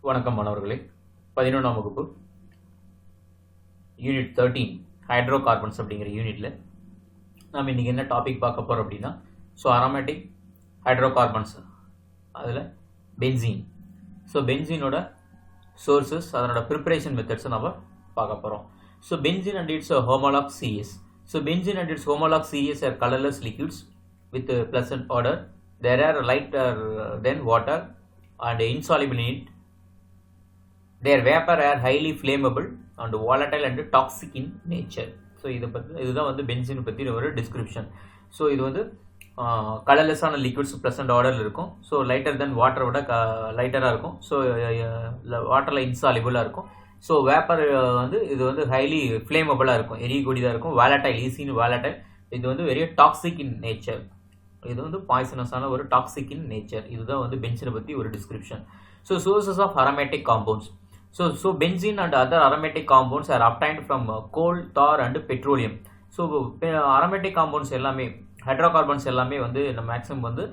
வணக்கம் மாணவர்களே. 11ஆம் வகுப்பு யூனிட் 13 ஹைட்ரோ கார்பன்ஸ் அப்படிங்கிற யூனிட்ல நாம் இன்னைக்கு என்ன டாபிக் பார்க்க போறோம் அப்படின்னா அரோமேட்டிக் ஹைட்ரோ கார்பன்ஸ், அதில் பென்சீன். பென்சீனோட சோர்சஸ், அதனோட ப்ரிப்பரேஷன் மெத்தட்ஸை நம்ம பார்க்க போகிறோம். Benzene and its homologue CH. Benzene and its homolog CH are colorless liquids with pleasant odor. They are lighter than water and insoluble in it. Their vapor are highly flammable and volatile and toxic in nature. இதுதான் வந்து benzene பற்றி ஒரு description. இது வந்து கலர்லெஸ்ஸான liquids pleasant ஆர்டரில் இருக்கும். Lighter தென் வாட்டரை விட லைட்டராக இருக்கும். வாட்டரில் இன்சாலிபிளாக இருக்கும். வேப்பர் வந்து இது வந்து ஹைலி ஃப்ளேமபிளாக இருக்கும், எரியக்கூடியதாக இருக்கும். வாலட்டைல், ஈஸின்னு வாலட்டைல். இது வந்து வெரி டாக்ஸிக் இன் நேச்சர். இது வந்து பாய்சனஸான ஒரு டாக்ஸிக் இன் நேச்சர். இதுதான் வந்து பென்சீனை பற்றி ஒரு description. Sources of aromatic compounds. Benzene and other aromatic compounds are obtained from coal, tar and petroleum. Aromatic compounds எல்லாமே, ஹைட்ரோகார்பன்ஸ் எல்லாமே வந்து மேக்ஸிமம் வந்து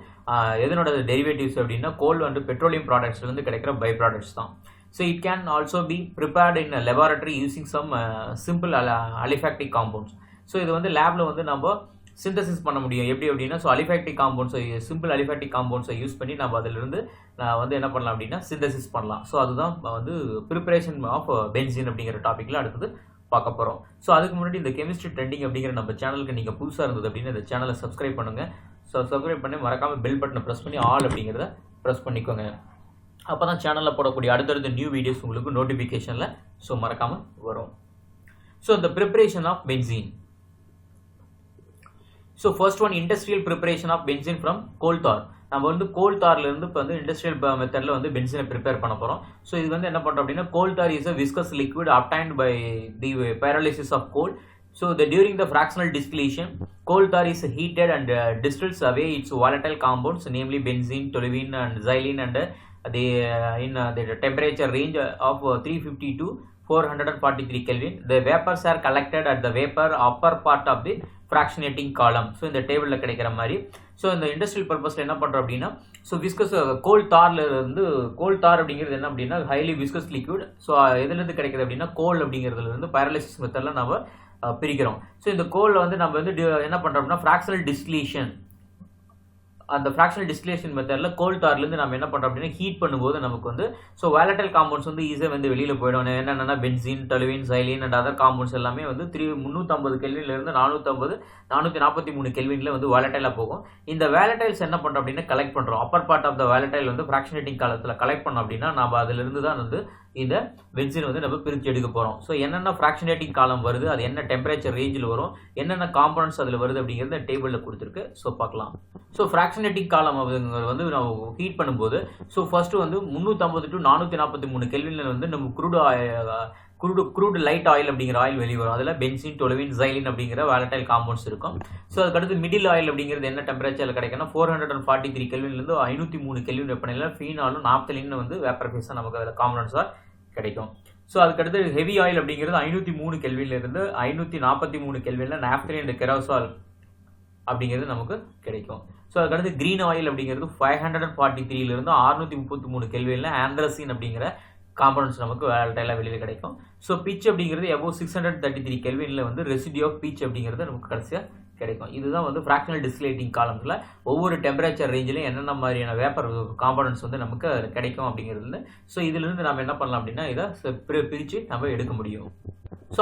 எதனோட டெரிவேட்டிவ்ஸ் அப்படின்னா கோல் அண்ட் பெட்ரோலியம் ப்ராடக்ட்ஸ்லேருந்து கிடைக்கிற பை ப்ராடக்ட்ஸ் தான். It can also be prepared in a laboratory using some simple aliphatic compounds. இது வந்து லேப்ல வந்து நம்ம சிந்தசிஸ் பண்ண முடியும். எப்படி அப்படின்னா அலிஃபேக்டிக் காம்பவுண்ட்ஸ், சிம்பிள் அலிஃபேக்டிக் காம்பவுண்ட்ஸை யூஸ் பண்ணி நம்ம அதிலிருந்து வந்து என்ன பண்ணலாம் அப்படின்னா சிந்தசிஸ் பண்ணலாம். அதுதான் வந்து ப்ரிப்பரேஷன் ஆஃப் பென்சீன் அப்படிங்கிற டாப்பிக்கில் அடுத்தது பார்க்க போகிறோம். அதுக்கு முன்னாடி இந்த கெமிஸ்ட்ரி ட்ரெண்டிங் அப்படிங்கிற நம்ம சேனலுக்கு நீங்கள் புதுசாக இருந்தது அப்படின்னு இந்த சேனலை சப்ஸ்கிரைப் பண்ணுங்கள். சப்ஸ்கிரைப் பண்ணி மறக்காமல் பெல் பட்டனை ப்ரெஸ் பண்ணி ஆல் அப்படிங்கிறத ப்ரெஸ் பண்ணிக்கோங்க. அப்போ தான் சேனலில் போடக்கூடிய அடுத்தடுத்த நியூ வீடியோஸ் உங்களுக்கு நோட்டிஃபிகேஷனில் மறக்காமல் வரும். இந்த preparation of benzene. First one, industrial preparation of benzene from coal tar. நம்ம வந்து கோல் தார்லேருந்து இப்போ வந்து இண்டஸ்ட்ரியல் மெத்தடில் வந்து பென்சீனை ப்ரிப்பேர் பண்ண போகிறோம். இது வந்து என்ன பண்ணுறோம் அப்படின்னா கோல் தார் is a viscous liquid obtained by the pyrolysis of coal. During the fractional distillation, coal tar is heated and distills away its volatile compounds, namely benzene, toluene and xylene, and in the temperature range of 350 to 443 Kelvin. The vapors are collected at the vapor upper part of the fractionating column. இந்த டேபிளில் கிடைக்கிற மாதிரி. இந்த industrial பர்பஸில் என்ன பண்ணுறோம் அப்படின்னா viscous கோல் தார்ல இருந்து, கோல் தார் அப்படிங்கிறது என்ன அப்படின்னா ஹைலி விஸ்கஸ் லிக்விட். எதுலேருந்து கிடைக்குது அப்படின்னா கோல் அப்படிங்கிறதுல இருந்து பைரோலிசிஸ் மெத்தடில் நம்ம பிரிக்கிறோம். இந்த கோலில் வந்து நம்ம வந்து என்ன பண்ணுறோம் அப்படின்னா ஃப்ராக்ஷனல் டிஸ்டிலேஷன், அந்த ஃப்ராக்ஷனல் டிஸ்டிலேஷன் மெத்தடில் கோல் தார்லேருந்து நம்ம என்ன பண்ணுறோம் அப்படின்னா ஹீட் பண்ணும்போது நமக்கு வந்து வாலட்டைல் காம்பவுண்ட்ஸ் வந்து ஈஸியாக வந்து வெளியில் போயிடும். என்னென்னா benzene, toluene, xylene and other compounds எல்லாமே வந்து 350 கெல்வின்லேருந்து 443 கெல்வினில் வந்து வாலட்டைலாக போகும். இந்த வாலட்டைல்ஸ் என்ன பண்ணுறோம் அப்படின்னா கலெக்ட் பண்ணுறோம். Upper part of the volatile வந்து ஃப்ராக்ஷனேட்டிங் காலத்தில் கலெக்ட் பண்ணோம் அப்படின்னா நம்ம அதிலிருந்து தான் வந்து இந்த பென்சீன் வந்து நம்ம பிரித்து எடுக்க போகிறோம். என்னென்ன ஃப்ராக்ஷனேட்டிங் காலம் வருது, அது என்ன டெம்பரேச்சர் ரேஞ்சில் வரும், என்னென்ன காம்பனன்ட்ஸ் அதில் வருது அப்படிங்கிறத டேபிளில் கொடுத்துருக்கு. பார்க்கலாம். ஃப்ராக்ஷனேட்டிங் காலம் வந்து நம்ம ஹீட் பண்ணும்போது ஃபர்ஸ்ட் வந்து 350 to 443 கெல்வினில் வந்து நம்ம க்ரூட் லைட் ஆயில் அப்படிங்கிற ஆயில் வெளியே வரும். அதில் பென்சீன், டொலுவீன், xylene அப்படிங்கிற வாலட்டைல் காம்பவுண்ட்ஸ் இருக்கும். அதுக்கடுத்து மிடில் ஆயில் அப்படிங்கிறது என்ன டெம்பரேச்சரில் கிடைக்குன்னா 443 கெல்வின்லேருந்து 503 கெல்வின் வெப்பநிலையில் ஃபீனாலும் நாப்தலின் வந்து வேப்பர் ஃபேஸாக நமக்கு அதில் காம்பனன்ட்ஸாக கிடைக்கும். அதுக்கடுத்து ஹெவி ஆயில் அப்படிங்கிறது 503 கெல்வின்லேருந்து 543 கெல்வினில் நாப்தலின் அண்ட் கெரோசால் அப்படிங்கிறது நமக்கு கிடைக்கும். அதுக்கடுத்து கிரீன் ஆயில் அப்படிங்கிறது 543லேருந்து 633 கெல்வினில் ஆந்த்ரசின் அப்படிங்கிற காம்பனன்ட்ஸ் நமக்கு வேலட்டைலாக வெளியில் கிடைக்கும். பிச் அப்படிங்கிறது above 633 கெல்வினில் வந்து ரெசிடியூ ஆஃப் பிச் அப்படிங்கிறது நமக்கு கடைசியாக கிடைக்கும். இதுதான் வந்து ஃப்ராக்ஷனல் டிஸ்டிலேட்டிங் காலம்ஸில் ஒவ்வொரு டெம்பரேச்சர் ரேஞ்சிலையும் என்னென்ன மாதிரியான வேப்பர் காம்பனன்ட்ஸ் வந்து நமக்கு கிடைக்கும் அப்படிங்கிறது. இதிலிருந்து நம்ம என்ன பண்ணலாம் அப்படின்னா இதை பிரித்து நம்ம எடுக்க முடியும்.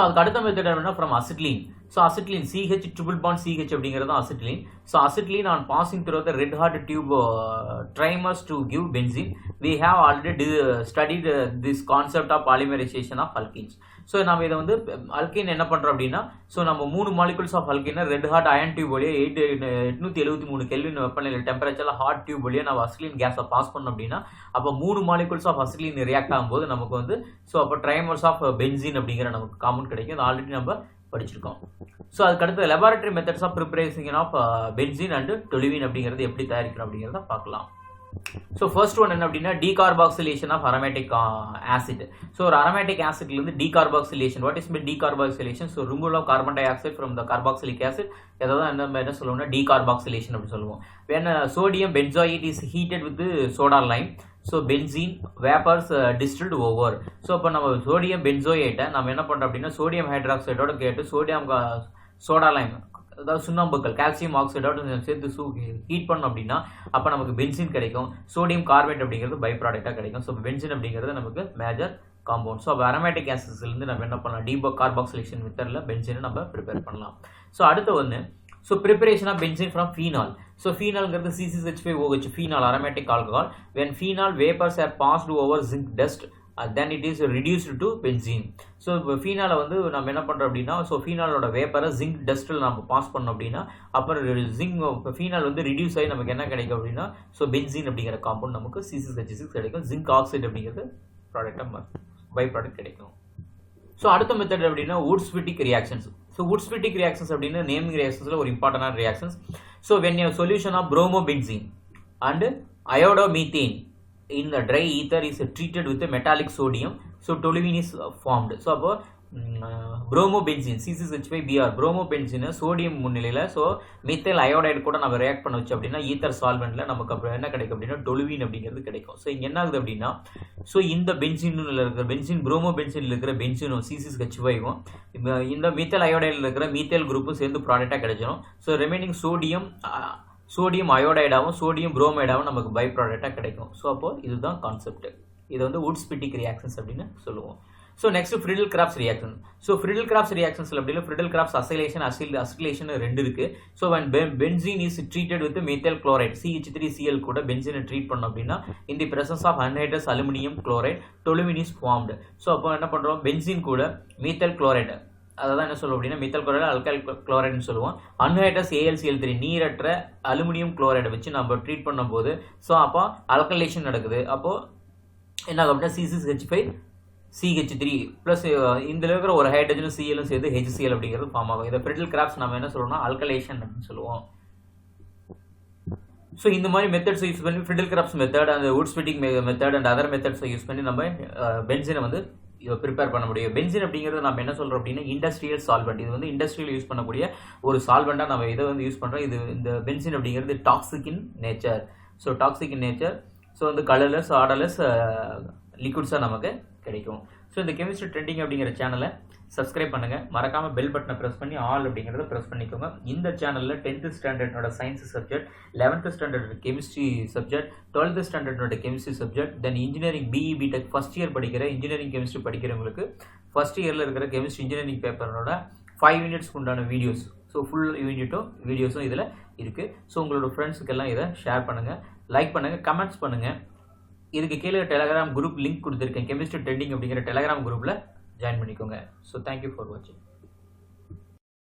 அதுக்கு அடுத்த மெத்தட் என்ன from acetylene. Acetylene CH triple bond CH அப்படிங்கிறது தான் acetylene. Acetylene on passing through the red hot tube trimers to give benzene. We have already studied this concept of polymerization of alkenes. நம்ம இதை வந்து alkene என்ன பண்ணுறோம் அப்படின்னா நம்ம 3 molecules of அல்கீனை ரெட் ஹாட் அயன் டியூப் வழியாக 873 கெல்வின் வெப்பநிலை டெம்பரேச்சரில் ஹாட் டியூப் வழியாக நம்ம அசிட்லீன் கேஸை பாஸ் பண்ணோம் அப்படின்னா அப்போ 3 மாலிகுல்ஸ் ஆஃப் அசிட்லீன் ரியாக்ட் ஆகும்போது நமக்கு வந்து அப்போ ட்ரைமர்ஸ் ஆஃப் பென்சீன் அப்படிங்கிற நமக்கு காம்பவுண்ட் கிடைக்கும். அது ஆல்ரெடி நம்ம படிச்சிருக்கோம். அதுக்கடுத்து laboratory methods of preparation of benzene and toluene அப்படிங்கிறது எப்படி தயாரிக்கணும் அப்படிங்கிறத பார்க்கலாம். ஃபர்ஸ்ட் ஒன் என்ன அப்படின்னா டீகார்பாக்சிலேஷன் ஆஃப் அரோமேட்டிக் ஆசிட். ஒரு அரோமேட்டிக் ஆசிட்லேருந்து decarboxylation. What is mean decarboxylation? Removal of carbon dioxide from the carboxylic acid. எதாவது என்ன சொல்லுவோம்னா டீகார்பாக்சிலேஷன் அப்படின்னு சொல்லுவோம். When sodium benzoate is heated with the soda lime, so benzene vapours distilled over. So இப்போ நம்ம sodium பென்சோயேட்டை நம்ம என்ன பண்ணுறோம் அப்படின்னா சோடியம் ஹைட்ராக்சைடோட கேட்டு சோடியம் சோடா லைம் அதாவது சுண்ணாம்புக்கள் கால்சியம் ஆக்சைடோட சேர்த்து ஹீட் பண்ணோம் அப்படின்னா அப்போ நமக்கு பென்சின் கிடைக்கும். சோடியம் கார்பேட் அப்படிங்கிறது பை ப்ராடக்டாக கிடைக்கும். ஸோ பென்சின் அப்படிங்கிறது நமக்கு மேஜர் காம்பவுண்ட். ஸோ அப்போ அரோமேட்டிக் ஆசிட்ஸ்லேருந்து நம்ம என்ன பண்ணலாம் கார்பாக்சிலேஷன் மெத்தடில் பென்சினை நம்ம ப்ரிப்பேர் பண்ணலாம். ஸோ அடுத்து ஒன்று so preparation of benzene from phenol. So ஃபீனால்ங்கிறது C6H5OH phenol aromatic alcohol. When phenol vapours are passed over zinc dust then it is reduced to benzene. So இப்போ ஃபீனாலை வந்து நம்ம என்ன பண்ணுறோம் அப்படின்னா ஸோ ஃபீனாலோட வேப்பரை ஜிங்க் டஸ்ட்டில் நம்ம பாஸ் பண்ணோம் அப்படின்னா அப்புறம் ஜிங்க் ஃபீனால் வந்து ரிடியூஸ் ஆகி நமக்கு என்ன கிடைக்கும் அப்படின்னா ஸோ பென்சீன் அப்படிங்கிற காம்பவுண்ட் நமக்கு C6H6 கிடைக்கும். ஜிங்க் ஆக்சைடு அப்படிங்கிறது ப்ராடக்டாக பை ப்ராடக்ட் கிடைக்கும். ஸோ அடுத்த மெத்தட் அப்படின்னா Wurtz Fittig reactions. So Wurtz Fittig reactions அப்படின்னா நேமிங் ரியாக்ஷன்ஸில் ஒரு இம்பார்ட்டன்டான reactions. So when you solution of bromobenzene and iodomethane in the dry ether is treated with a metallic sodium, so toluene is formed. So அப்போ bromobenzene C6H5Br bromobenzene sodium முன்னிலையில் so methyl iodide கூட நம்ம react பண்ண வச்சு அப்படின்னா ether சால்வெண்ட்ல நமக்கு அப்புறம் என்ன கிடைக்கும் அப்படின்னா டொலுவீன் அப்படிங்கிறது கிடைக்கும். ஸோ இங்கே என்ன ஆகுது அப்படின்னா ஸோ இந்த பென்சினில் இருக்கிற பென்சின் bromobenzene இருக்கிற பென்சினும் C6H5ம் இந்த மீத்தேல் அயோடைடில் இருக்கிற மீத்தேல் குரூப்பும் சேர்ந்து ப்ராடக்டாக கிடைச்சிடும். ஸோ ரிமைனிங் சோடியம் அயோடைடாகவும் சோடியம் புரோமைடாகவும் நமக்கு பை ப்ராடக்டாக கிடைக்கும். ஸோ அப்போ இதுதான் கான்செப்ட். இது வந்து வுட்ஸ்பிட்டிக் ரியாக்ஷன்ஸ் அப்படின்னு சொல்லுவோம். So next Friedel Crafts reaction. So Friedel Crafts ரியாக்ஷன்ஸில் அப்படின்னா ஃப்ரிடல் கிராப்ஸ் அசிலேஷன் ரெண்டு இருக்கு. So when benzene is treated with methyl chloride CH3Cl கூட பென்சீனை ட்ரீட் பண்ணோம் அப்படின்னா in the presence of anhydrous aluminum chloride toluene is formed. So அப்போ என்ன பண்ணுறோம் பென்சீன் கூட மீத்தல் குளோரைடு அதான் என்ன சொல்லுவோம் அப்படின்னா மீத்தல் குளோரைடு அல்கைல் குளோரைடுன்னு சொல்லுவோம். அன்ஹைட்ரஸ் AlCl3 நீரற்ற அலுமினியம் குளோரைடை வச்சு நம்ம ட்ரீட் பண்ணும்போது ஸோ அப்போ அல்கலேஷன் நடக்குது. அப்போ என்ன ஆகும் அப்படின்னா C6H5CH3 ப்ளஸ் இதில் இருக்கிற ஒரு ஹைட்ரஜனும் சிஎலும் சேர்த்து HCl அப்படிங்கிறது ஃபார்ம் ஆகும். இதை ஃப்ரிடல் கிராப்ஸ் நம்ம என்ன சொல்லுவோம்னா அல்கலேஷன் அப்படின்னு சொல்லுவோம். ஸோ இந்த மாதிரி மெத்தட்ஸ் யூஸ் பண்ணி ஃப்ரிடல் கிராப்ஸ் மெத்தட் அந்த வுட்ஸ்பிட்டிக் மெத்தட் அண்ட் அதர் மெத்தட்ஸை யூஸ் பண்ணி நம்ம பென்சீனை வந்து ப்ரிப்பேர் பண்ண முடியும். பென்சீன் அப்படிங்கிறது நம்ம என்ன சொல்கிறோம் அப்படின்னா இண்டஸ்ட்ரியல் சால்வெண்ட். இது வந்து இண்டஸ்ட்ரியில் யூஸ் பண்ணக்கூடிய ஒரு சால்வெண்ட்டாக நம்ம இதை வந்து யூஸ் பண்ணுறோம். இது இந்த பென்சீன் அப்படிங்கிறது toxic in nature. So toxic in nature so வந்து கலர்லெஸ் ஆர்டர்லெஸ் லிக்விட்ஸாக நமக்கு கிடைக்கும். ஸோ இந்த கெமிஸ்ட்ரி ட்ரெண்டிங் அப்படிங்கிற சேனலை சப்ஸ்கிரைப் பண்ணுங்கள். மறக்காமல் பெல் பட்டனை ப்ரெஸ் பண்ணி ஆல் அப்படிங்கிறத ப்ரெஸ் பண்ணிக்கோங்க. இந்த சேனலில் 10th ஸ்டாண்டர்டோட சயின்ஸ் சப்ஜெக்ட், 11th ஸ்டாண்டர்டோட கெமிஸ்ட்ரி சப்ஜெக்ட், 12th ஸ்டாண்டர்டோட chemistry subject, then engineering BE BTech first year படிக்கிற இன்ஜினியரிங் கெமிஸ்ட்ரி படிக்கிறவங்களுக்கு ஃபஸ்ட் இயரில் இருக்கிற கெமிஸ்ட்ரி இன்ஜினியரிங் பேப்பரோட 5 மினிட்ஸ்க்கு உண்டான வீடியோஸ் ஸோ ஃபுல் வீடியோஸும் இதில் இருக்குது. ஸோ உங்களோட ஃப்ரெண்ட்ஸுக்கெல்லாம் இதை ஷேர் பண்ணுங்கள், லைக் பண்ணுங்கள், கமெண்ட்ஸ் பண்ணுங்கள். இதுக்கு கீழே டெலகிராம் குரூப் லிங்க் கொடுத்துருக்கேன். கெமிஸ்ட்ரி ட்ரெண்டிங் அப்படிங்கிற டெலகிராம் குரூப்பில் ஜாயின் பண்ணிக்கோங்க. ஸோ தேங்க்யூ ஃபார் வாட்சிங்.